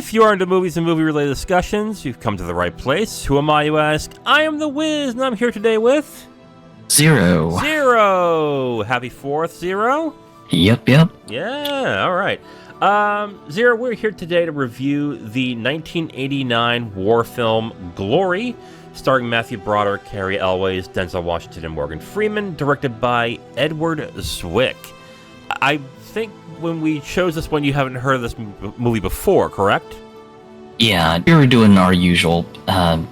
If you are into movies and movie-related discussions, you've come to the right place. Who am I, you ask? I am The Wiz, and I'm here today with... Zero. Happy 4th, Zero? Yep. Yeah, all right. Zero, we're here today to review the 1989 war film Glory, starring Matthew Broderick, Cary Elwes, Denzel Washington, and Morgan Freeman, directed by Edward Zwick. I think when we chose this one, you haven't heard of this movie before, correct? Yeah, we were doing our usual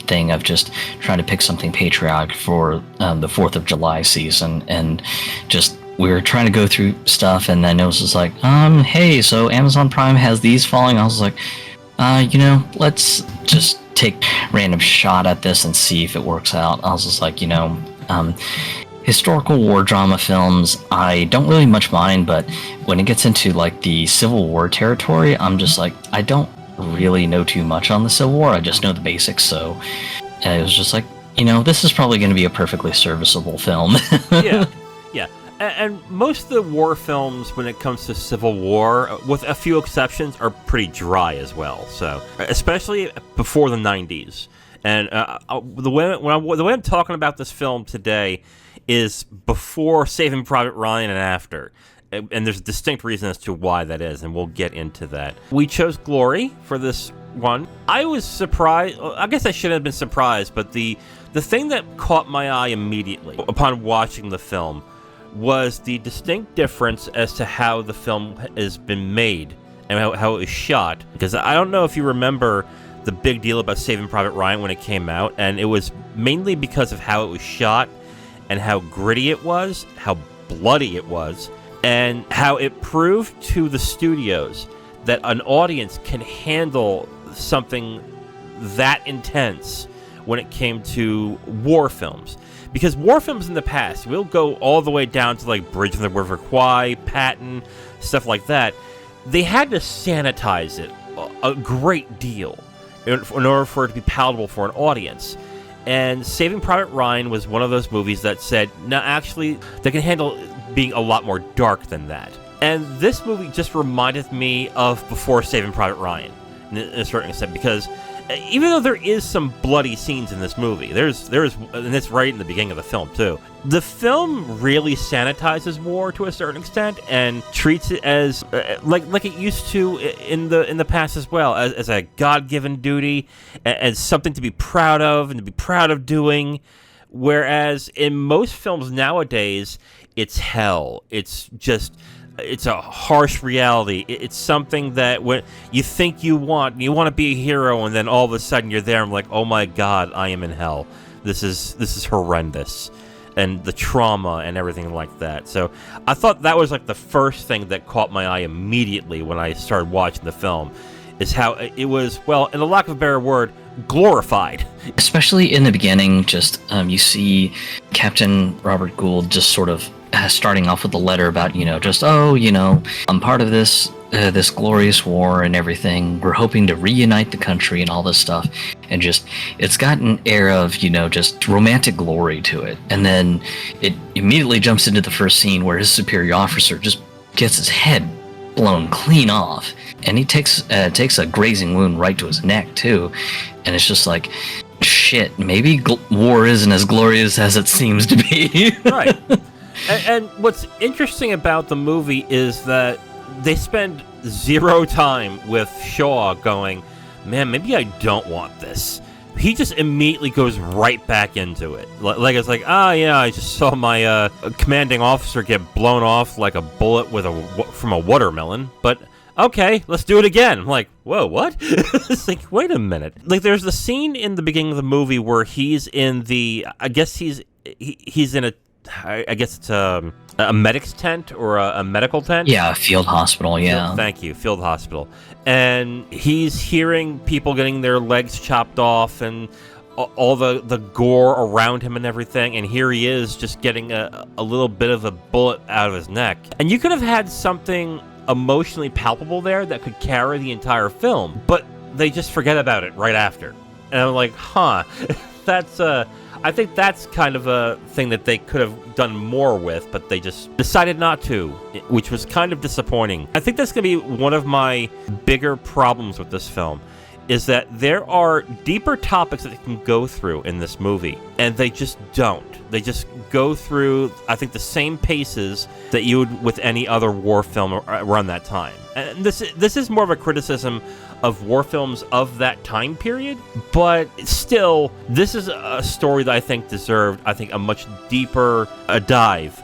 thing of just trying to pick something patriotic for the 4th of July season, and just we were trying to go through stuff, and then it was just like, hey, so Amazon Prime has these following. I was like, let's just take a random shot at this and see if it works out. I was just like, historical war drama films, I don't really much mind, but when it gets into like the Civil War territory, I'm just like, I don't really know too much on the Civil War. I just know the basics, so it was just like, this is probably going to be a perfectly serviceable film. Yeah. And most of the war films, when it comes to Civil War, with a few exceptions, are pretty dry as well. So, especially before the 90s. And the way I'm talking about this film today is before Saving Private Ryan and after. And there's a distinct reason as to why that is, and we'll get into that. We chose Glory for this one. I was surprised. I guess I shouldn't have been surprised, but the thing that caught my eye immediately upon watching the film was the distinct difference as to how the film has been made and how it was shot. Because I don't know if you remember the big deal about Saving Private Ryan when it came out, and it was mainly because of how it was shot and how gritty it was, how bloody it was, and how it proved to the studios that an audience can handle something that intense when it came to war films. Because war films in the past, we'll go all the way down to like Bridge on the River Kwai, Patton, stuff like that. They had to sanitize it a great deal in order for it to be palatable for an audience. And Saving Private Ryan was one of those movies that said, no, actually, they can handle being a lot more dark than that. And this movie just reminded me of before Saving Private Ryan, in a certain extent, because even though there is some bloody scenes in this movie, there's, and it's right in the beginning of the film too. The film really sanitizes war to a certain extent and treats it as like it used to in the past as well, as a God-given duty, as something to be proud of and to be proud of doing. Whereas in most films nowadays, it's hell. It's a harsh reality. It's something that when you think you want to be a hero, and then all of a sudden you're there and like, oh my God, I am in hell. This is horrendous. And the trauma and everything like that. So I thought that was like the first thing that caught my eye immediately when I started watching the film, is how it was, well, in the lack of a better word, glorified. Especially in the beginning, just you see Captain Robert Gould just sort of starting off with a letter about, I'm part of this glorious war and everything. We're hoping to reunite the country and all this stuff. And just, it's got an air of, just romantic glory to it. And then it immediately jumps into the first scene where his superior officer just gets his head blown clean off. And he takes a grazing wound right to his neck, too. And it's just like, shit, maybe war isn't as glorious as it seems to be. Right. And what's interesting about the movie is that they spend zero time with Shaw going, man, maybe I don't want this. He just immediately goes right back into it. Like it's like, I just saw my commanding officer get blown off like a bullet from a watermelon, but okay, let's do it again. I'm like, whoa, what? It's like, wait a minute. Like, there's the scene in the beginning of the movie where he's in he's in I guess it's a medic's tent or a medical tent? Yeah, a field hospital, yeah. Thank you, field hospital. And he's hearing people getting their legs chopped off and all the gore around him and everything, and here he is just getting a little bit of a bullet out of his neck. And you could have had something emotionally palpable there that could carry the entire film, but they just forget about it right after. And I'm like, that's kind of a thing that they could have done more with, but they just decided not to, which was kind of disappointing. I think that's going to be one of my bigger problems with this film, is that there are deeper topics that they can go through in this movie, and they just don't. They just go through, I think, the same paces that you would with any other war film around that time. And this is more of a criticism of war films of that time period, but still, this is a story that I think deserved, a much deeper dive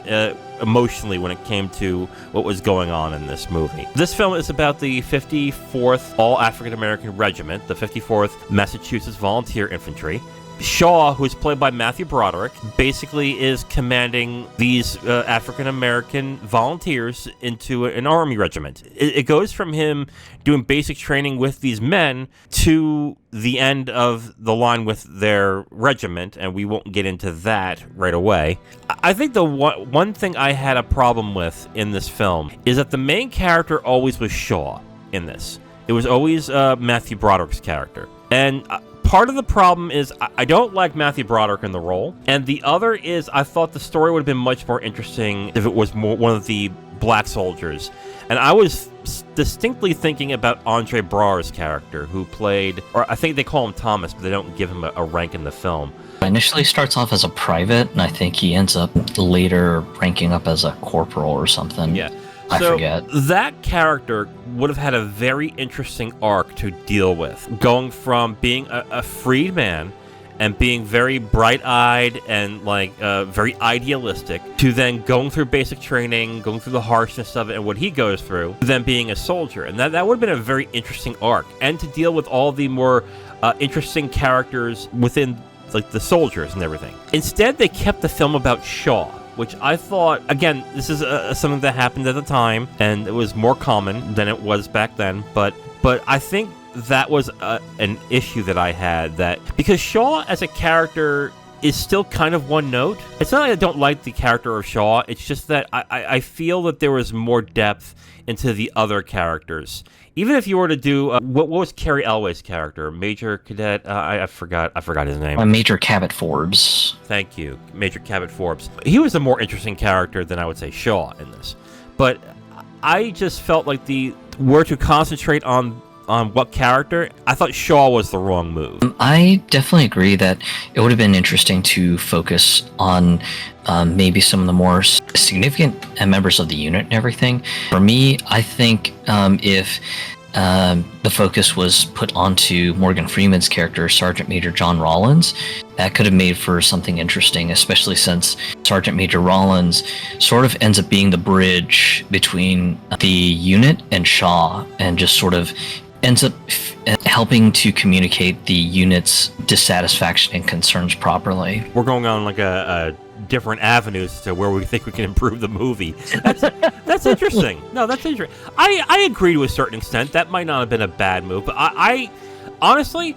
emotionally when it came to what was going on in this movie. This film is about the 54th All African American Regiment, the 54th Massachusetts Volunteer Infantry. Shaw, who's played by Matthew Broderick, basically is commanding these African-American volunteers into an army regiment. It goes from him doing basic training with these men to the end of the line with their regiment, and we won't get into that right away. I think the one thing I had a problem with in this film is that the main character always was Shaw in this. It was always Matthew Broderick's character. And part of the problem is I don't like Matthew Broderick in the role, and the other is I thought the story would have been much more interesting if it was more one of the black soldiers. And I was distinctly thinking about Andre Braugher's character, who played, or I think they call him Thomas, but they don't give him a rank in the film. Initially starts off as a private, and I think he ends up later ranking up as a corporal or something. Yeah. I forget. That character would have had a very interesting arc to deal with, going from being a freed man and being very bright-eyed and very idealistic, to then going through basic training, going through the harshness of it and what he goes through, to then being a soldier. And that would have been a very interesting arc, and to deal with all the more interesting characters within the soldiers and everything. Instead, they kept the film about Shaw, which I thought, again, this is something that happened at the time, and it was more common than it was back then, but I think that was an issue that I had, that because Shaw as a character is still kind of one note. It's not like I don't like the character of Shaw, it's just that I feel that there was more depth into the other characters. Even if you were to do what was Cary Elwes' character, Major Cadet? I forgot his name. Major Cabot Forbes. Thank you, Major Cabot Forbes. He was a more interesting character than I would say Shaw in this. But I just felt like were to concentrate on what character, I thought Shaw was the wrong move. I definitely agree that it would have been interesting to focus on maybe some of the more significant members of the unit and everything. For me, I think if the focus was put onto Morgan Freeman's character, Sergeant Major John Rawlins, that could have made for something interesting, especially since Sergeant Major Rawlins sort of ends up being the bridge between the unit and Shaw, and just sort of ends up helping to communicate the unit's dissatisfaction and concerns properly. We're going on a different avenues to where we think we can improve the movie. That's interesting. No, that's interesting. I agree to a certain extent. That might not have been a bad move, but I honestly,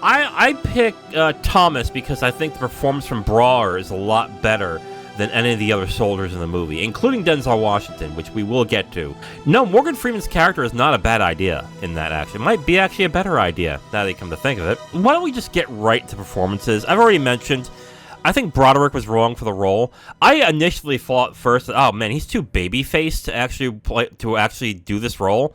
I pick Thomas because I think the performance from Braugher is a lot better than any of the other soldiers in the movie, including Denzel Washington, which we will get to. No, Morgan Freeman's character is not a bad idea in that, actually. It might be actually a better idea, now that you come to think of it. Why don't we just get right to performances? I've already mentioned, I think Broderick was wrong for the role. I initially thought first that, oh man, he's too baby-faced to actually do this role.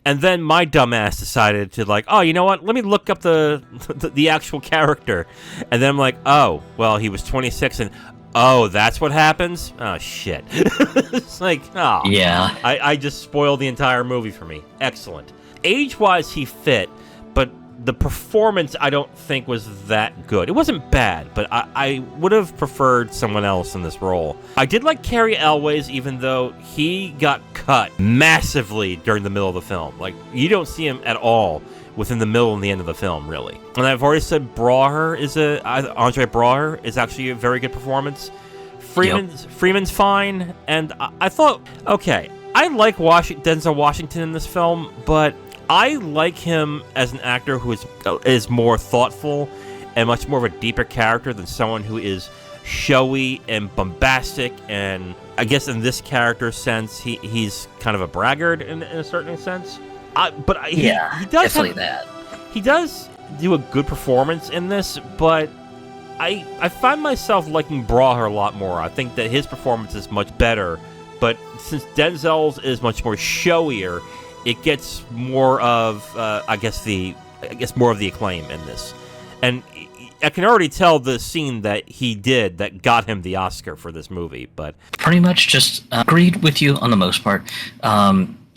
And then my dumbass decided to oh, you know what? Let me look up the actual character. And then I'm like, oh, well, he was 26 and oh, that's what happens? Oh, shit. It's oh. Yeah. I just spoiled the entire movie for me. Excellent. Age-wise, he fit, but the performance I don't think was that good. It wasn't bad, but I would have preferred someone else in this role. I did like Cary Elwes, even though he got cut massively during the middle of the film. You don't see him at all within the middle and the end of the film, really. And I've already said Andre Braugher is actually a very good performance. Freeman's fine, and I thought, okay, I like Denzel Washington in this film, but I like him as an actor who is more thoughtful and much more of a deeper character than someone who is showy and bombastic, and I guess in this character's sense, he's kind of a braggart in a certain sense. He does definitely that. He does do a good performance in this, but I find myself liking Braugher a lot more. I think that his performance is much better, but since Denzel's is much more showier, it gets more of, I guess more of the acclaim in this. And I can already tell the scene that he did that got him the Oscar for this movie, but... Pretty much just agreed with you on the most part.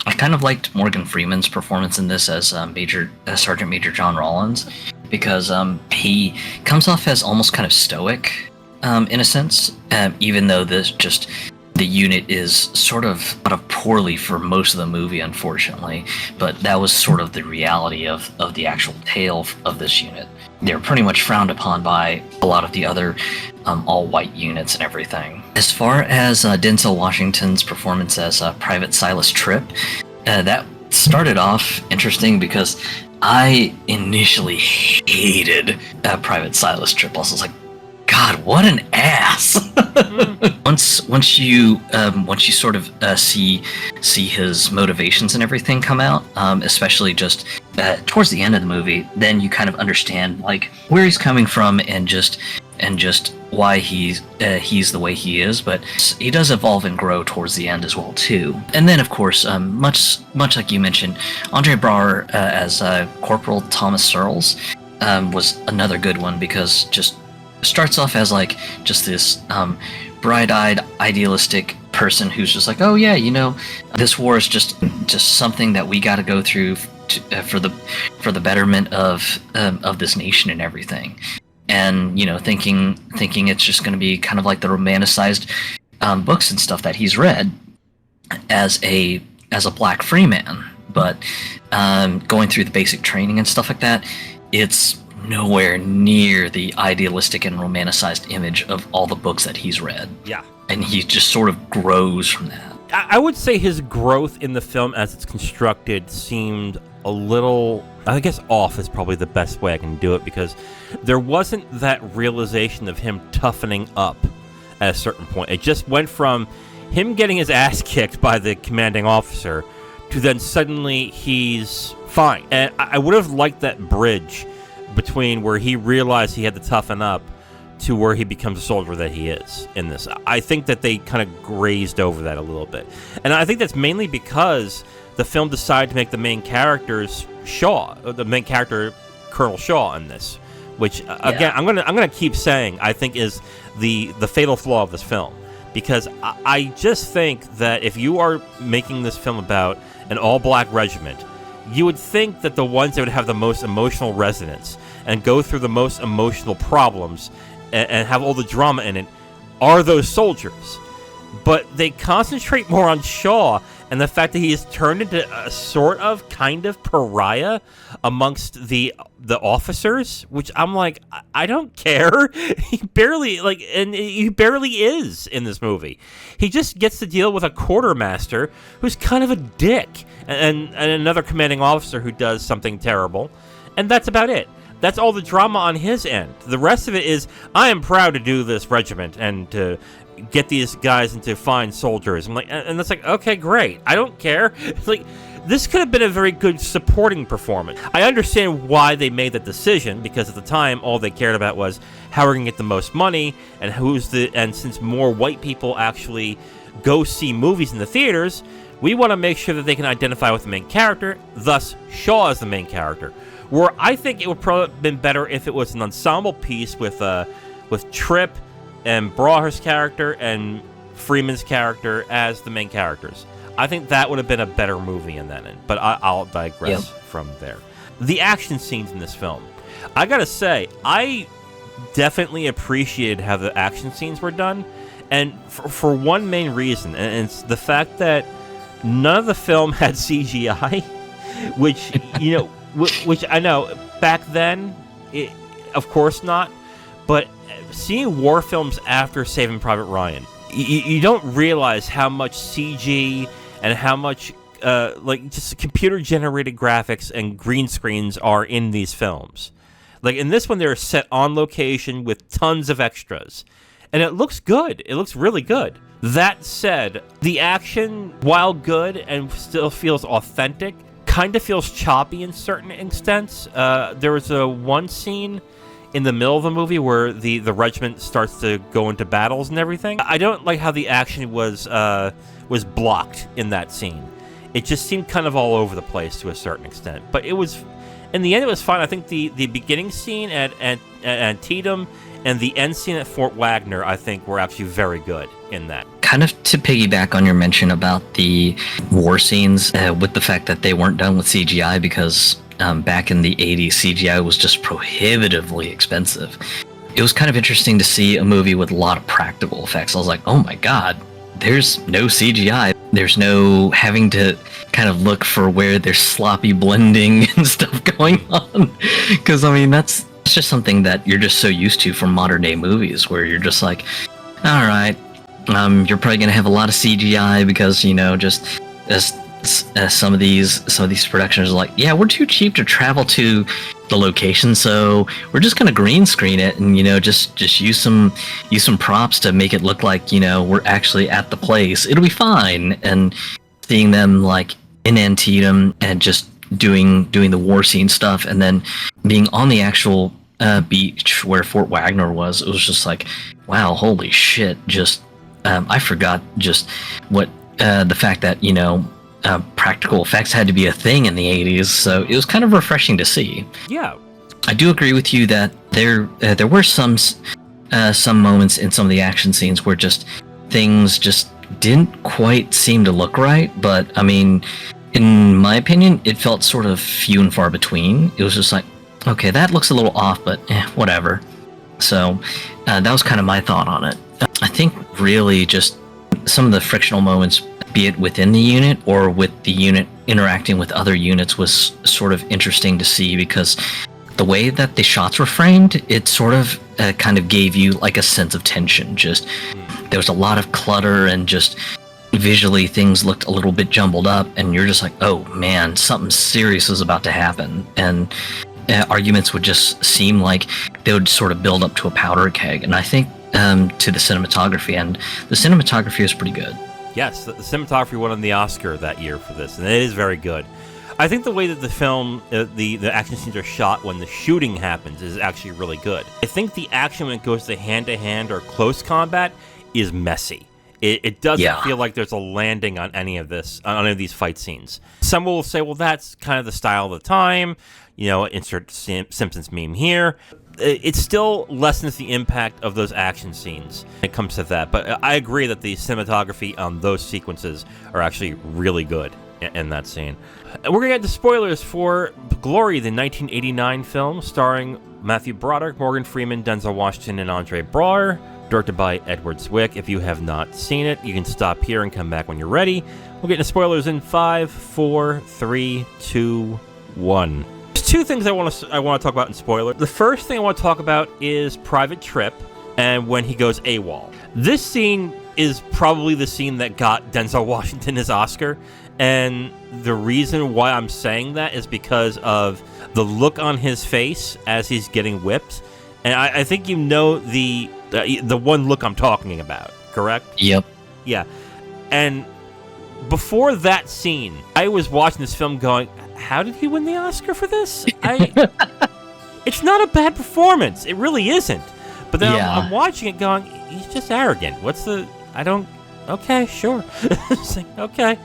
I kind of liked Morgan Freeman's performance in this as Sergeant Major John Rawlins, because he comes off as almost kind of stoic, in a sense, even though the unit is sort of thought of poorly for most of the movie, unfortunately. But that was sort of the reality of the actual tale of this unit. They're pretty much frowned upon by a lot of the other all-white units and everything. As far as Denzel Washington's performance as Private Silas Tripp, that started off interesting because I initially hated Private Silas Tripp. I was like, God, what an ass! Once you sort of see his motivations and everything come out, especially just towards the end of the movie, then you kind of understand like where he's coming from and just why he's the way he is. But he does evolve and grow towards the end as well too. And then of course, much like you mentioned, Andre Braugher as Corporal Thomas Searles was another good one, because just starts off as like just this bright-eyed idealistic person who's just like, oh yeah, this war is just something that we got to go through for the betterment of this nation and everything, and thinking it's just going to be kind of like the romanticized books and stuff that he's read as a black free man. But going through the basic training and stuff like that, it's nowhere near the idealistic and romanticized image of all the books that he's read. Yeah. And he just sort of grows from that. I would say his growth in the film as it's constructed seemed a little, I guess off is probably the best way I can do it, because there wasn't that realization of him toughening up at a certain point. It just went from him getting his ass kicked by the commanding officer to then suddenly he's fine. And I would have liked that bridge between where he realized he had to toughen up to where he becomes a soldier that he is in this. I think that they kind of grazed over that a little bit. And I think that's mainly because the film decided to make the main characters the main character Colonel Shaw in this, which again, I'm gonna keep saying I think is the fatal flaw of this film, because I just think that if you are making this film about an all-black regiment, you would think that the ones that would have the most emotional resonance and go through the most emotional problems and have all the drama in it are those soldiers. But they concentrate more on Shaw and the fact that he is turned into a sort of kind of pariah amongst the officers, which I'm like, I don't care. He barely is in this movie. He just gets to deal with a quartermaster who's kind of a dick and another commanding officer who does something terrible, and that's about it. That's all the drama on his end. The rest of it is, I am proud to do this regiment and to get these guys into fine soldiers. I'm like, and it's like, okay, great. I don't care. It's like, this could have been a very good supporting performance. I understand why they made that decision, because at the time, all they cared about was how we're going to get the most money and since more white people actually go see movies in the theaters, we want to make sure that they can identify with the main character, thus Shaw is the main character. Where I think it would probably have been better if it was an ensemble piece with Tripp and Braugher's character and Freeman's character as the main characters. I think that would have been a better movie in that end, but I'll digress from there. The action scenes in this film, I gotta say, I definitely appreciated how the action scenes were done, and for one main reason, and it's the fact that none of the film had CGI, which, which I know, back then, of course not, but seeing war films after Saving Private Ryan, you don't realize how much CG and how much just computer-generated graphics and green screens are in these films. Like in this one, they're set on location with tons of extras, and it looks good. It looks really good. That said, the action, while good and still feels authentic, kind of feels choppy in certain extents. There was one scene in the middle of the movie where the regiment starts to go into battles and everything. I don't like how the action was blocked in that scene. It just seemed kind of all over the place to a certain extent. But it was, in the end, it was fine. I think the beginning scene at Antietam and the end scene at Fort Wagner, I think, were actually very good in that. Kind of to piggyback on your mention about the war scenes, with the fact that they weren't done with CGI because back in the 80s, CGI was just prohibitively expensive. It was kind of interesting to see a movie with a lot of practical effects. I was like, oh my god, there's no CGI. There's no having to kind of look for where there's sloppy blending and stuff going on. Because, I mean, that's just something that you're just so used to from modern day movies, where you're just like, all right, you're probably going to have a lot of CGI because, you know, just as some of these productions are like, yeah, we're too cheap to travel to the location, so we're just gonna green screen it and, you know, just use some props to make it look like, you know, we're actually at the place. It'll be fine. And seeing them like in Antietam and just doing the war scene stuff, and then being on the actual beach where Fort Wagner was, it was just like, wow, holy shit! Just I forgot just what the fact that, you know, practical effects had to be a thing in the 80s, so it was kind of refreshing to see. Yeah, I do agree with you that there were some moments in some of the action scenes where just things just didn't quite seem to look right, but I mean, in my opinion, it felt sort of few and far between. It was just like, okay, that looks a little off, but whatever. So that was kind of my thought on it. I think really just some of the frictional moments, be it within the unit or with the unit interacting with other units, was sort of interesting to see, because the way that the shots were framed, it sort of kind of gave you like a sense of tension. Just there was a lot of clutter, and just visually things looked a little bit jumbled up, and you're just like, oh man, something serious is about to happen. And arguments would just seem like they would sort of build up to a powder keg. And I think to the cinematography, and the cinematography is pretty good. Yes, the cinematography won the Oscar that year for this, and it is very good. I think the way that the film, the action scenes are shot when the shooting happens is actually really good. I think the action when it goes to hand-to-hand or close combat is messy. It doesn't feel like there's a landing on any of these fight scenes. Some will say, well, that's kind of the style of the time. You know, insert Simpsons meme here. It still lessens the impact of those action scenes when it comes to that. But I agree that the cinematography on those sequences are actually really good in that scene. We're going to get to spoilers for Glory, the 1989 film starring Matthew Broderick, Morgan Freeman, Denzel Washington, and Andre Braugher, directed by Edward Zwick. If you have not seen it, you can stop here and come back when you're ready. We'll get into spoilers in 5, 4, 3, 2, 1. There's two things I want to talk about in spoiler. The first thing I want to talk about is Private Trip and when he goes AWOL. This scene is probably the scene that got Denzel Washington his Oscar, and the reason why I'm saying that is because of the look on his face as he's getting whipped. And I think you know the one look I'm talking about, correct? Yep. Yeah. And before that scene, I was watching this film going, how did he win the Oscar for this? It's not a bad performance. It really isn't. But then I'm watching it going, he's just arrogant. Okay, sure. It's like, okay.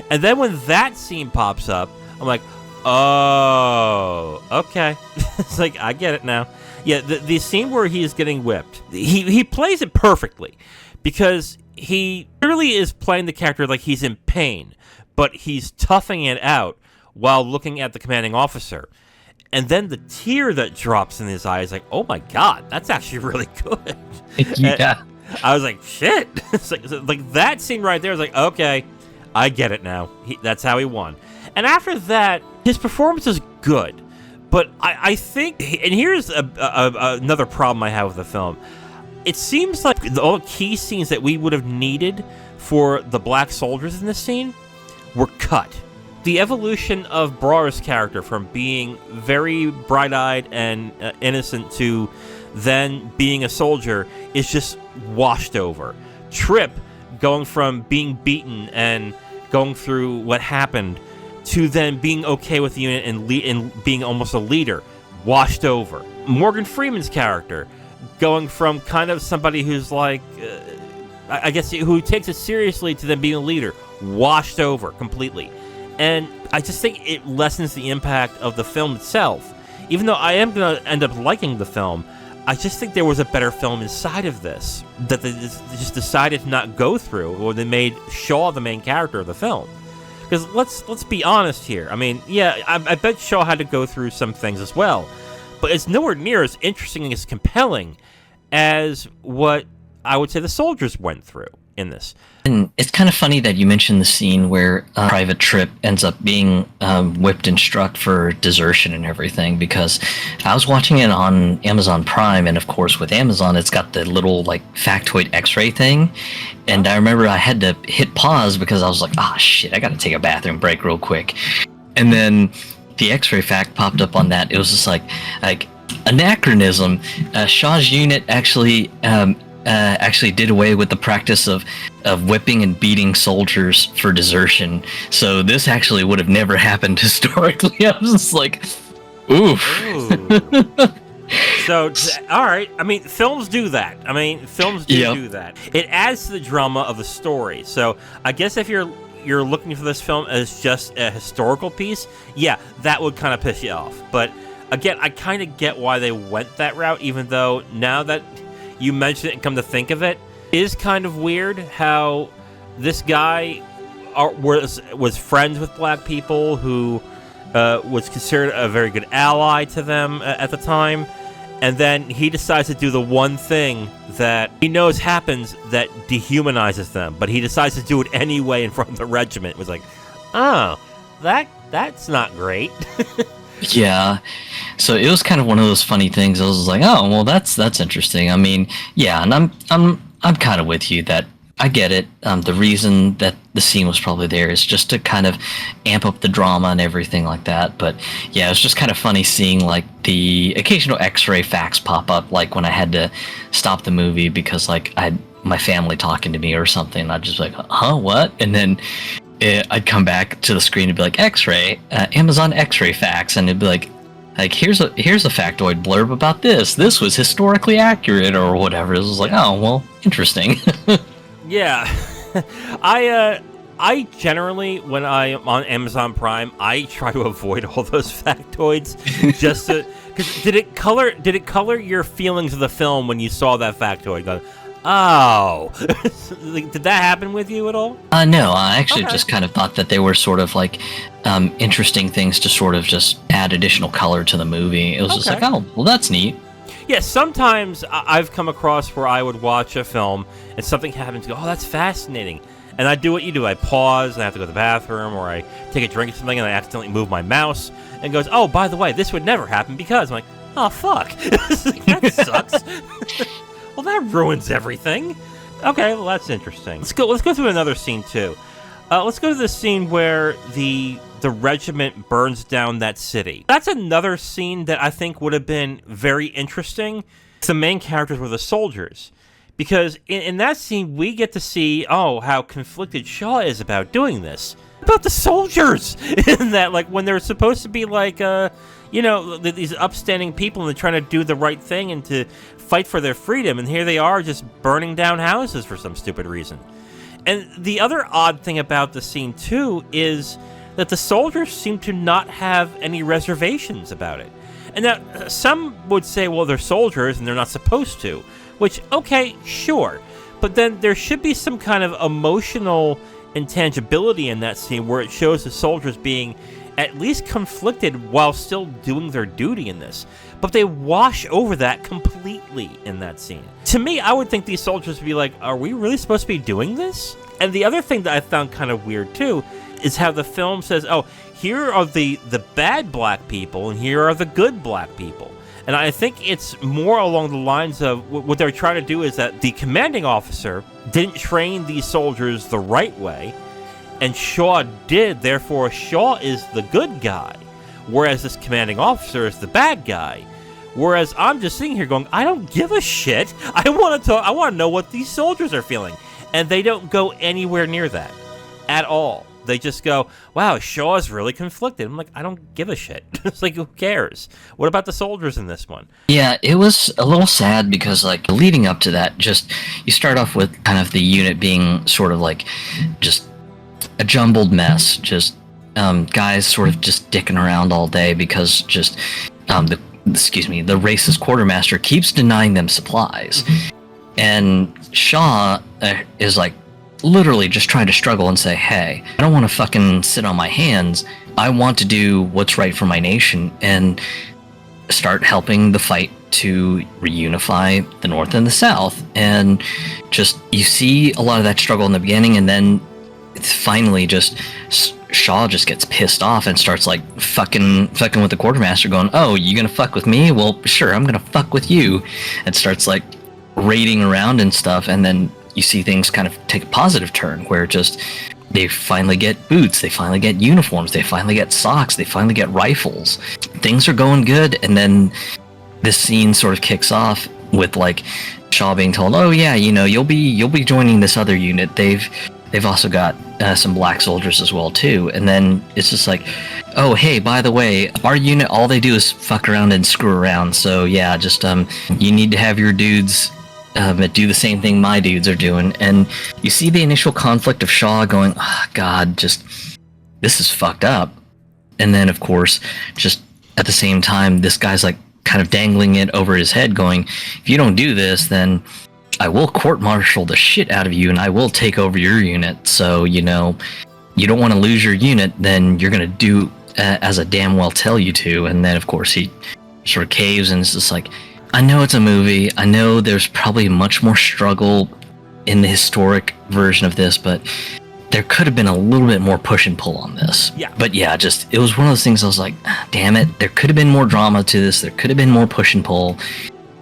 And then when that scene pops up, I'm like, oh, okay. It's like, I get it now. Yeah, the scene where he is getting whipped, he plays it perfectly, because he clearly is playing the character like he's in pain, but he's toughing it out while looking at the commanding officer. And then the tear that drops in his eye is like, oh my God, that's actually really good. Yeah. I was like, shit. It's like that scene right there is like, okay, I get it now. That's how he won. And after that, his performance is good. But I think, and here's another problem I have with the film. It seems like all the key scenes that we would have needed for the black soldiers in this scene were cut. The evolution of Braugher's character from being very bright-eyed and innocent to then being a soldier is just washed over. Trip going from being beaten and going through what happened to then being okay with the unit and being almost a leader, washed over. Morgan Freeman's character going from kind of somebody who's like, I guess, who takes it seriously to then being a leader, washed over completely. And I just think it lessens the impact of the film itself. Even though I am going to end up liking the film, I just think there was a better film inside of this that they just decided to not go through, or they made Shaw the main character of the film. Because let's be honest here. I mean, yeah, I bet Shaw had to go through some things as well, but it's nowhere near as interesting and as compelling as what I would say the soldiers went through in this. And it's kind of funny that you mentioned the scene where Private Trip ends up being whipped and struck for desertion and everything, because I was watching it on Amazon Prime, and of course with Amazon it's got the little like factoid x-ray thing, and I remember I had to hit pause because I was like, shit, I gotta take a bathroom break real quick. And then the x-ray fact popped up on that. It was just like anachronism. Shaw's unit actually did away with the practice of whipping and beating soldiers for desertion. So this actually would have never happened historically. I was just like, oof. So, all right. I mean, films do that. Films do that. It adds to the drama of the story. So I guess if you're looking for this film as just a historical piece, yeah, that would kind of piss you off. But again, I kind of get why they went that route, even though now that you mentioned it and come to think of it, is kind of weird how this guy was friends with black people, who was considered a very good ally to them at the time, and then he decides to do the one thing that he knows happens that dehumanizes them, but he decides to do it anyway in front of the regiment. It was like, that's not great. Yeah, so it was kind of one of those funny things. I was like, oh, well, that's interesting. I mean, yeah, and I'm kind of with you that I get it. The reason that the scene was probably there is just to kind of amp up the drama and everything like that. But yeah, it was just kind of funny seeing like the occasional X-ray facts pop up, like when I had to stop the movie because like I had my family talking to me or something. I'd just be like, huh, what? And then I'd come back to the screen and be like, X-ray, Amazon X-ray facts, and it'd be like here's a factoid blurb about this. This was historically accurate or whatever. It was like, oh well, interesting. Yeah, I generally, when I'm on Amazon Prime, I try to avoid all those factoids just to. Because did it color your feelings of the film when you saw that factoid? Go, oh, did that happen with you at all? No, I actually just kind of thought that they were sort of like interesting things to sort of just add additional color to the movie. It was just like, oh, well, that's neat. Yeah, sometimes I've come across where I would watch a film and something happens, go, oh, that's fascinating. And I do what you do. I pause and I have to go to the bathroom, or I take a drink of something and I accidentally move my mouse and goes, oh, by the way, this would never happen because. I'm like, oh, fuck. That sucks. Well, that ruins everything. Okay, well, that's interesting. Let's go through another scene, too. Let's go to the scene where the regiment burns down that city. That's another scene that I think would have been very interesting. The main characters were the soldiers. Because in that scene, we get to see, how conflicted Shaw is about doing this. About the soldiers! In that, like, when they're supposed to be, like, these upstanding people and they're trying to do the right thing and to fight for their freedom, and here they are just burning down houses for some stupid reason. And the other odd thing about the scene, too, is that the soldiers seem to not have any reservations about it. And now, some would say, well, they're soldiers and they're not supposed to. Which, okay, sure. But then there should be some kind of emotional intangibility in that scene where it shows the soldiers being at least conflicted while still doing their duty in this. But they wash over that completely in that scene. To me, I would think these soldiers would be like, are we really supposed to be doing this? And the other thing that I found kind of weird, too, is how the film says, here are the bad black people and here are the good black people. And I think it's more along the lines of what they're trying to do is that the commanding officer didn't train these soldiers the right way, and Shaw did. Therefore, Shaw is the good guy, whereas this commanding officer is the bad guy. Whereas I'm just sitting here going, I don't give a shit. I want to know what these soldiers are feeling. And they don't go anywhere near that at all. They just go, wow, Shaw's really conflicted. I'm like, I don't give a shit. It's like, who cares? What about the soldiers in this one? Yeah, it was a little sad because, like, leading up to that, just you start off with kind of the unit being sort of like just a jumbled mess, just guys sort of just dicking around all day because just the racist quartermaster keeps denying them supplies. And Shaw is like literally just trying to struggle and say, hey, I don't want to fucking sit on my hands. I want to do what's right for my nation and start helping the fight to reunify the North and the South. And just, you see a lot of that struggle in the beginning, and then it's finally just Shaw just gets pissed off and starts like fucking with the quartermaster, going, oh, you gonna fuck with me? Well, sure, I'm gonna fuck with you. And starts like raiding around and stuff, and then you see things kind of take a positive turn where just they finally get boots, they finally get uniforms, they finally get socks, they finally get rifles. Things are going good, and then this scene sort of kicks off with like Shaw being told, oh yeah, you know, you'll be joining this other unit. They've also got some black soldiers as well too. And then it's just like, oh hey, by the way, our unit, all they do is fuck around and screw around. So yeah, just you need to have your dudes do the same thing my dudes are doing. And you see the initial conflict of Shaw going, oh, God, just this is fucked up. And then of course, just at the same time, this guy's like kind of dangling it over his head, going, if you don't do this, then I will court-martial the shit out of you and I will take over your unit. So, you know, you don't want to lose your unit, then you're going to do as I damn well tell you to. And then, of course, he sort of caves, and it's just like, I know it's a movie. I know there's probably much more struggle in the historic version of this, but there could have been a little bit more push and pull on this. Yeah. But yeah, just, it was one of those things I was like, damn it, there could have been more drama to this. There could have been more push and pull.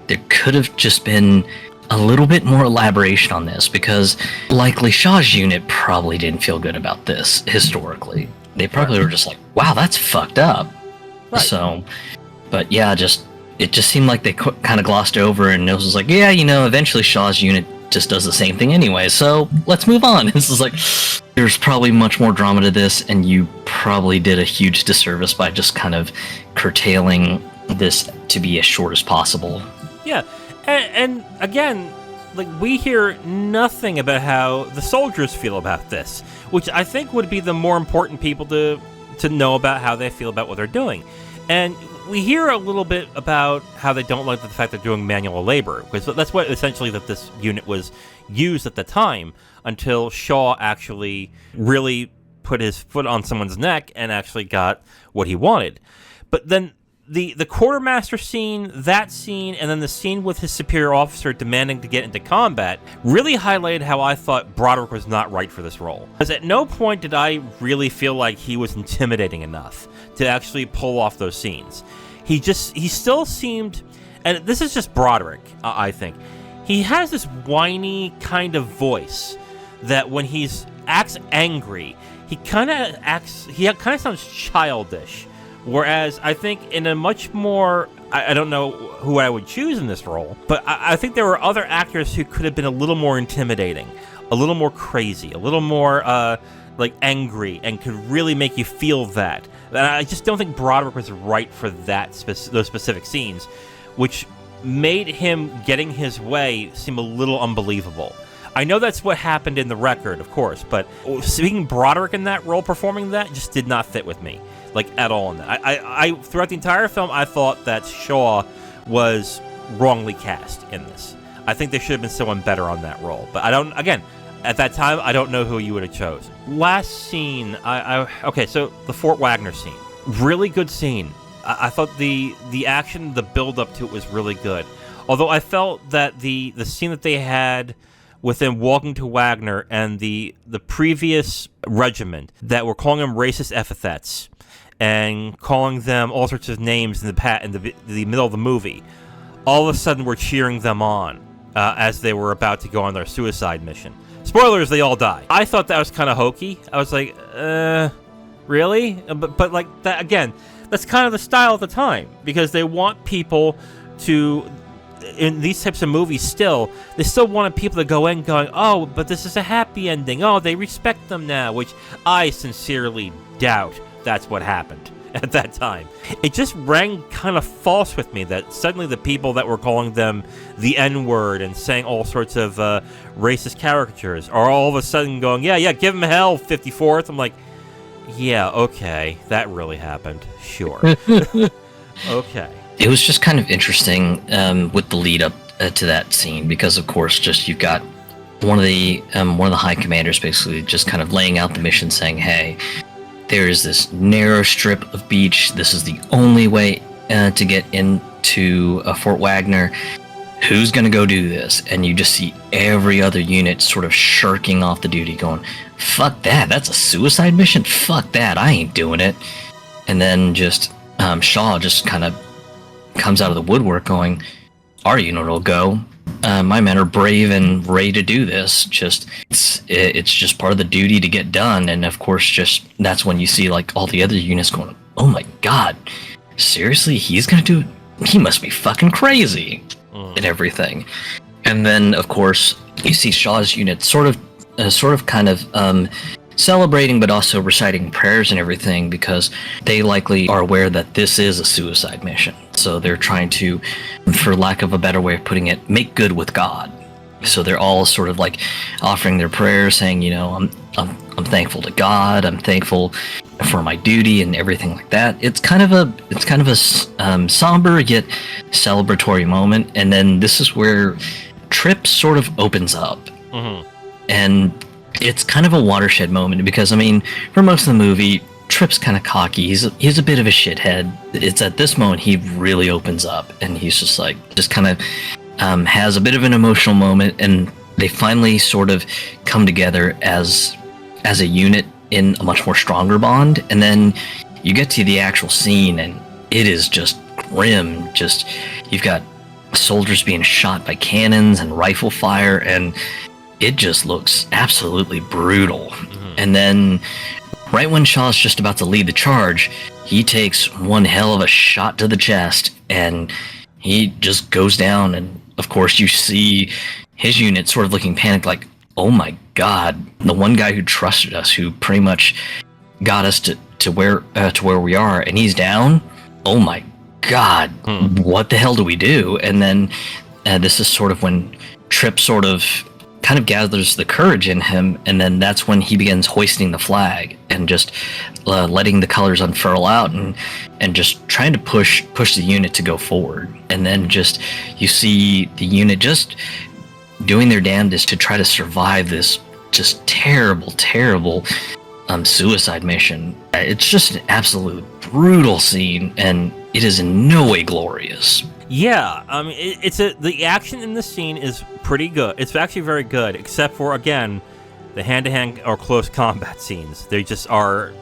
There could have just been a little bit more elaboration on this, because likely Shaw's unit probably didn't feel good about this historically. They probably were just like, wow, that's fucked up. Right. So, but yeah, it just seemed like they kind of glossed over, and it was like, yeah, you know, eventually Shaw's unit just does the same thing anyway, so let's move on. This is like, there's probably much more drama to this, and you probably did a huge disservice by just kind of curtailing this to be as short as possible. Yeah. And again, like, we hear nothing about how the soldiers feel about this, which I think would be the more important people to know about how they feel about what they're doing. And we hear a little bit about how they don't like the fact they're doing manual labor, because that's what essentially that this unit was used at the time, until Shaw actually really put his foot on someone's neck and actually got what he wanted. But then the quartermaster scene, that scene, and then the scene with his superior officer demanding to get into combat really highlighted how I thought Broderick was not right for this role. Because at no point did I really feel like he was intimidating enough to actually pull off those scenes. He still seemed, and this is just Broderick, I think, he has this whiny kind of voice that when he's acts angry, he kind of sounds childish. Whereas I think in a much more, I don't know who I would choose in this role, but I think there were other actors who could have been a little more intimidating, a little more crazy, a little more like angry, and could really make you feel that. And I just don't think Broderick was right for those specific scenes, which made him getting his way seem a little unbelievable. I know that's what happened in the record, of course, but seeing Broderick in that role performing that just did not fit with me, like, at all in that. I throughout the entire film, I thought that Shaw was wrongly cast in this. I think there should have been someone better on that role. But again, at that time, I don't know who you would have chosen. Last scene, okay, so the Fort Wagner scene. Really good scene. I thought the action, the build-up to it was really good. Although I felt that the scene that they had with them walking to Wagner and the previous regiment that were calling them racist epithets and calling them all sorts of names in the middle of the movie, all of a sudden we're cheering them on as they were about to go on their suicide mission. Spoilers, they all die. I thought that was kind of hokey. I was like, really? But like, that again, that's kind of the style at the time, because they want people to in these types of movies they still wanted people to go in going, oh, but this is a happy ending. Oh, they respect them now, which I sincerely doubt that's what happened at that time. It just rang kind of false with me that suddenly the people that were calling them the N-word and saying all sorts of racist caricatures are all of a sudden going, yeah, give them hell, 54th. I'm like, yeah, okay, that really happened. Sure. Okay. It was just kind of interesting with the lead up to that scene because, of course, just you've got one of the high commanders basically just kind of laying out the mission, saying, "Hey, there is this narrow strip of beach. This is the only way to get into Fort Wagner. Who's going to go do this?" And you just see every other unit sort of shirking off the duty, going, "Fuck that! That's a suicide mission. Fuck that! I ain't doing it." And then just Shaw just kind of comes out of the woodwork going, "Our unit will go. My men are brave and ready to do this. It's just part of the duty to get done." And of course, just that's when you see like all the other units going, "Oh my god, seriously? He's gonna do it? He must be fucking crazy," and everything. And then of course you see Shaw's unit sort of kind of celebrating, but also reciting prayers and everything because they likely are aware that this is a suicide mission. So they're trying to, for lack of a better way of putting it, make good with God. So they're all sort of like offering their prayers, saying, you know, I'm thankful to God. I'm thankful for my duty and everything like that. It's kind of a somber yet celebratory moment. And then this is where Trip sort of opens up, and it's kind of a watershed moment because, I mean, for most of the movie, Trip's kind of cocky. He's a bit of a shithead. It's at this moment he really opens up, and he's just kind of has a bit of an emotional moment, and they finally sort of come together as a unit in a much more stronger bond. And then you get to the actual scene, and it is just grim. Just you've got soldiers being shot by cannons and rifle fire, and it just looks absolutely brutal. And then right when Shaw's just about to lead the charge, he takes one hell of a shot to the chest, and he just goes down. And of course you see his unit sort of looking panicked, like, oh my god, the one guy who trusted us, who pretty much got us to where we are, and he's down. Oh my god, what the hell do we do? And then this is sort of when Trip sort of kind of gathers the courage in him, and then that's when he begins hoisting the flag and just letting the colors unfurl out and just trying to push the unit to go forward. And then just you see the unit just doing their damnedest to try to survive this just terrible suicide mission. It's just an absolute brutal scene, and it is in no way glorious. Yeah, I mean, the action in this scene is pretty good. It's actually very good, except for, again, the hand-to-hand or close combat scenes. They just are.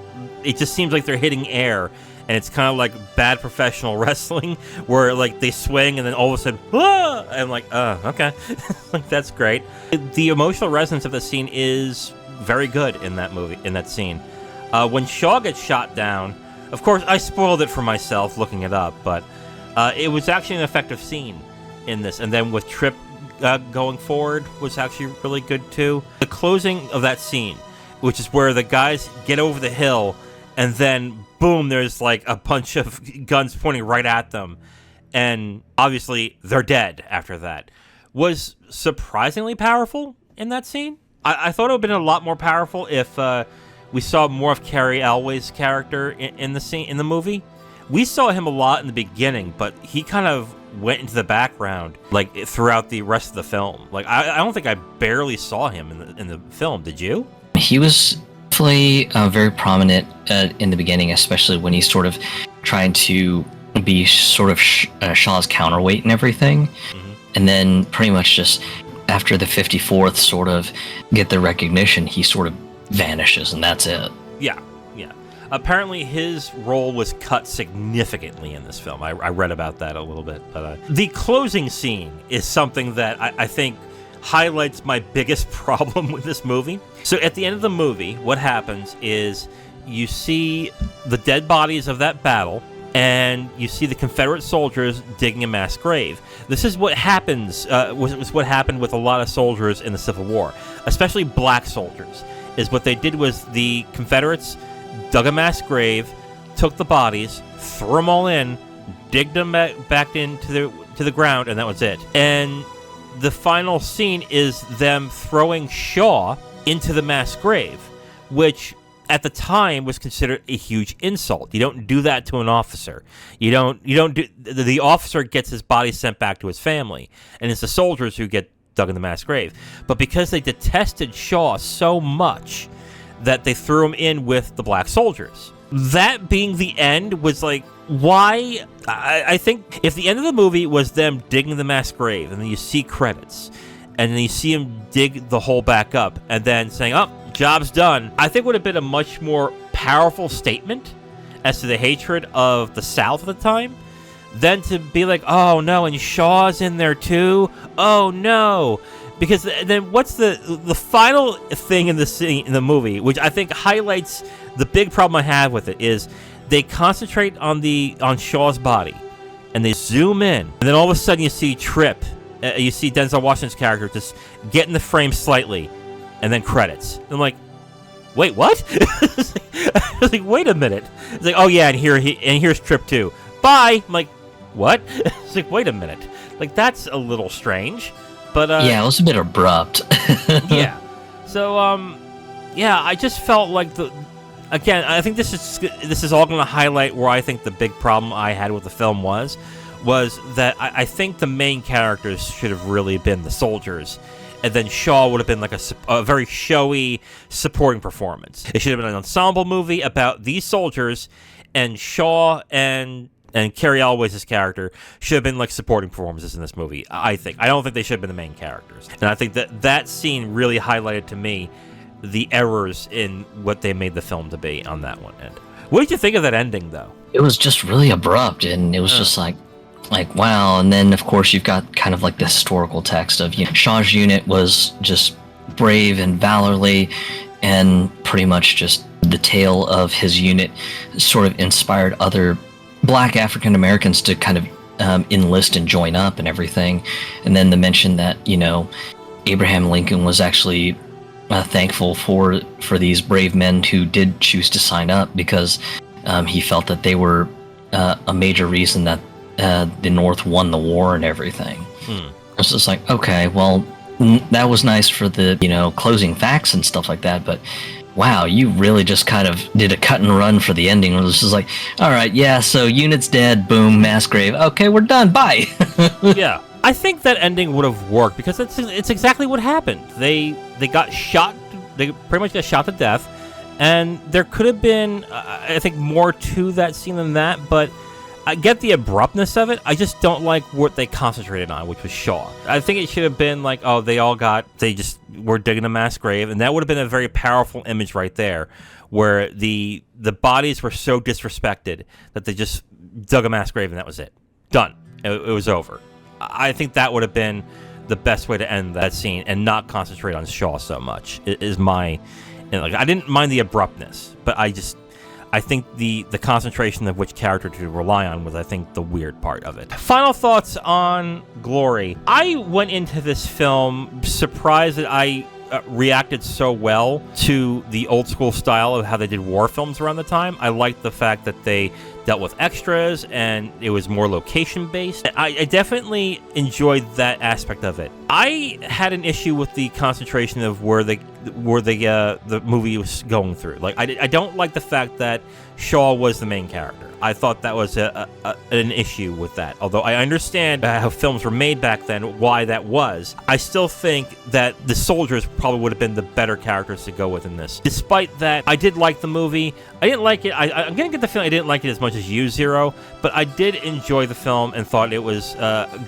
It just seems like they're hitting air, and it's kind of like bad professional wrestling, where like they swing and then all of a sudden, ah! And I'm like, okay, like that's great. The emotional resonance of the scene is very good in that movie, in that scene. When Shaw gets shot down, of course, I spoiled it for myself looking it up, but it was actually an effective scene in this. And then with Trip going forward was actually really good too. The closing of that scene, which is where the guys get over the hill, and then boom, there's like a bunch of guns pointing right at them, and obviously they're dead after that, was surprisingly powerful in that scene. I thought it would have been a lot more powerful if we saw more of Cary Elwes' character in the scene, in the movie. We saw him a lot in the beginning, but he kind of went into the background like throughout the rest of the film. Like I don't think I barely saw him in the film. Did you? He was definitely very prominent in the beginning, especially when he's sort of trying to be sort of Shaw's counterweight and everything. And then pretty much just after the 54th sort of get the recognition, he sort of vanishes, and that's it. Yeah. Apparently his role was cut significantly in this film. I read about that a little bit. But the closing scene is something that I think highlights my biggest problem with this movie. So at the end of the movie, what happens is you see the dead bodies of that battle, and you see the Confederate soldiers digging a mass grave. This is what happens, was what happened with a lot of soldiers in the Civil War, especially black soldiers. Is what they did was the Confederates dug a mass grave, took the bodies, threw them all in, digged them back into the ground, and that was it. And the final scene is them throwing Shaw into the mass grave, which at the time was considered a huge insult. You don't do that to an officer. You don't do. The officer gets his body sent back to his family, and it's the soldiers who get dug in the mass grave. But because they detested Shaw so much that they threw him in with the black soldiers. That being the end was like, why? I think if the end of the movie was them digging the mass grave, and then you see credits, and then you see him dig the hole back up, and then saying, oh, job's done, I think would have been a much more powerful statement as to the hatred of the South at the time, than to be like, oh no, and Shaw's in there too? Oh no. Because then what's the final thing in the scene, in the movie, which I think highlights the big problem I have with it, is they concentrate on Shaw's body, and they zoom in, and then all of a sudden you see Trip, you see Denzel Washington's character just get in the frame slightly, and then credits. And I'm like, wait, what? I was like, wait a minute. It's like, oh yeah, and here's Trip too. Bye. I'm like, what? It's like, wait a minute. Like, that's a little strange. But yeah, it was a bit abrupt. Yeah. So yeah, I just felt like again, I think this is all going to highlight where I think the big problem I had with the film was that I think the main characters should have really been the soldiers, and then Shaw would have been like a very showy supporting performance. It should have been an ensemble movie about these soldiers, and Shaw and Cary Elwes' character should have been like supporting performances in this movie, I think. I don't think they should have been the main characters. And I think that scene really highlighted to me the errors in what they made the film to be on that one end. What did you think of that ending, though? It was just really abrupt, and it was just like, wow. And then, of course, you've got kind of like the historical text of, Shaw's unit was just brave and valorly, and pretty much just the tale of his unit sort of inspired other black African Americans to kind of enlist and join up and everything. And then the mention that, Abraham Lincoln was actually thankful for these brave men who did choose to sign up, because he felt that they were a major reason that the North won the war and everything. It's just like, okay, well, that was nice for the, closing facts and stuff like that, but wow, you really just kind of did a cut and run for the ending. It was just like, all right, yeah, so unit's dead, boom, mass grave. Okay, we're done, bye. Yeah, I think that ending would have worked, because it's exactly what happened. They got shot, they pretty much got shot to death, and there could have been, I think, more to that scene than that, but I get the abruptness of it. I just don't like what they concentrated on, which was Shaw. I think it should have been like, oh, they just were digging a mass grave, and that would have been a very powerful image right there, where the bodies were so disrespected that they just dug a mass grave, and that was it. Done. It was over. I think that would have been the best way to end that scene, and not concentrate on Shaw so much. It is my, I didn't mind the abruptness, but I think the concentration of which character to rely on was, I think, the weird part of it. Final thoughts on Glory. I went into this film surprised that I reacted so well to the old school style of how they did war films around the time. I liked the fact that they dealt with extras and it was more location based. I definitely enjoyed that aspect of it. I had an issue with the concentration of where the movie was going through. Like, I don't like the fact that Shaw was the main character. I thought that was an issue with that. Although I understand how films were made back then, why that was, I still think that the soldiers probably would have been the better characters to go with in this. Despite that, I did like the movie. I didn't like it. I'm going to get the feeling I didn't like it as much as you, Zero, but I did enjoy the film and thought it was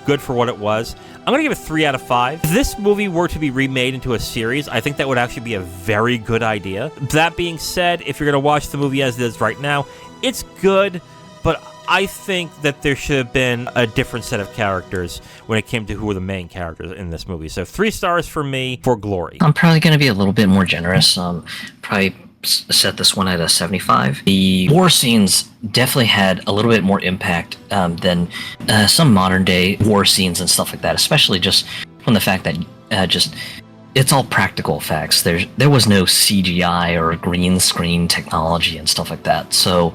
good for what it was. I'm going to give it 3 out of 5. If this movie were to be remade into a series, I think that would actually be a very good idea. That being said, if you're going to watch the movie as it is right now, it's good, but I think that there should have been a different set of characters when it came to who were the main characters in this movie. So 3 stars for me for Glory. I'm probably going to be a little bit more generous. Probably set this one at a 75. The war scenes definitely had a little bit more impact than some modern day war scenes and stuff like that, especially just from the fact that just it's all practical effects. There was no CGI or green screen technology and stuff like that. So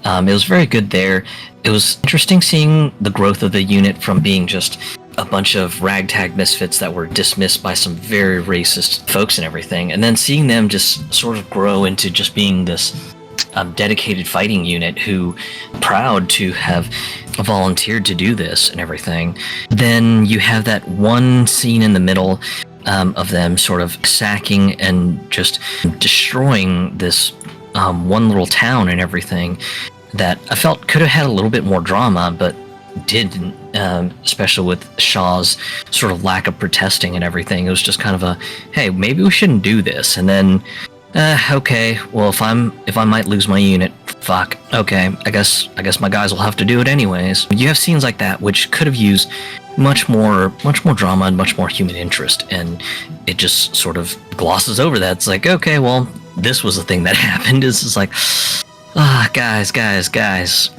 it was very good there. It was interesting seeing the growth of the unit from being just a bunch of ragtag misfits that were dismissed by some very racist folks and everything, and then seeing them just sort of grow into just being this dedicated fighting unit who proud to have volunteered to do this and everything. Then you have that one scene in the middle of them sort of sacking and just destroying this one little town and everything that I felt could have had a little bit more drama, but didn't, especially with Shaw's sort of lack of protesting and everything. It was just kind of a, hey, maybe we shouldn't do this. And then, okay, well, if I might lose my unit, fuck, okay, I guess my guys will have to do it anyways. You have scenes like that which could have used much more drama and much more human interest, and it just sort of glosses over that. It's like, okay, well, this was the thing that happened. It's just like, guys,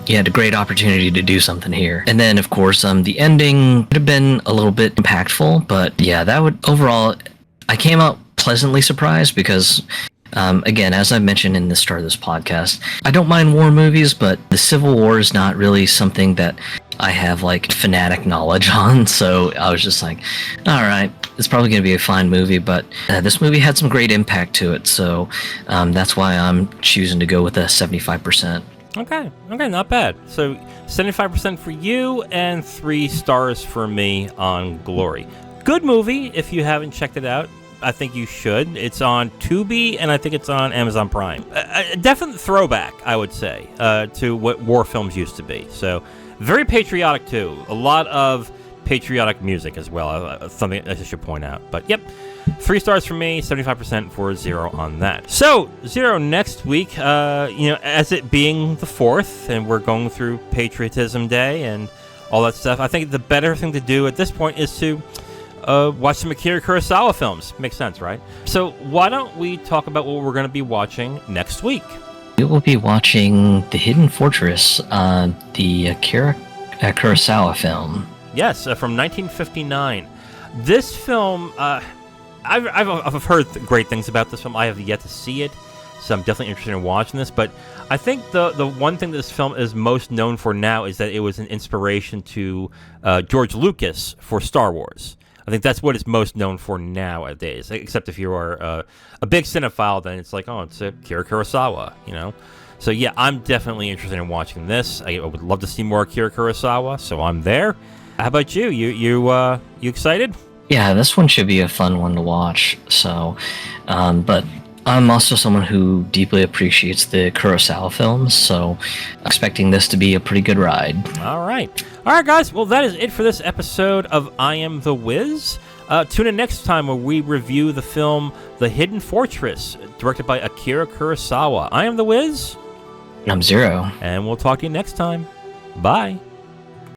you had a great opportunity to do something here. And then, of course, the ending would have been a little bit impactful, but yeah, that would, overall, I came out pleasantly surprised because, again, as I mentioned in the start of this podcast, I don't mind war movies, but the Civil War is not really something that I have, like, fanatic knowledge on, so I was just like, alright, it's probably going to be a fine movie, but this movie had some great impact to it, so that's why I'm choosing to go with a 75%. Okay, not bad. So 75% for you and 3 stars for me on Glory. Good movie. If you haven't checked it out, I think you should. It's on Tubi, and I think it's on Amazon Prime. A definite throwback, I would say, to what war films used to be. So very patriotic, too. A lot of patriotic music as well, something I should point out. But yep, 3 stars for me, 75% for Zero on that. So Zero, next week, as it being the 4th, and we're going through Patriotism Day and all that stuff, I think the better thing to do at this point is to watch some Akira Kurosawa films. Makes sense, right? So why don't we talk about what we're going to be watching next week? We will be watching The Hidden Fortress, the Akira Kurosawa film. Yes, from 1959. This film, I've heard great things about this film. I have yet to see it, so I'm definitely interested in watching this. But I think the one thing this film is most known for now is that it was an inspiration to George Lucas for Star Wars. I think that's what it's most known for nowadays. Except if you are a big cinephile, then it's like, oh, it's Akira Kurosawa, you know? So yeah, I'm definitely interested in watching this. I would love to see more Akira Kurosawa, so I'm there. How about you? You excited? Yeah, this one should be a fun one to watch. So, but I'm also someone who deeply appreciates the Kurosawa films, so expecting this to be a pretty good ride. All right, guys. Well, that is it for this episode of I Am The Wiz. Tune in next time where we review the film The Hidden Fortress, directed by Akira Kurosawa. I am The Wiz. And I'm Zero. And we'll talk to you next time. Bye.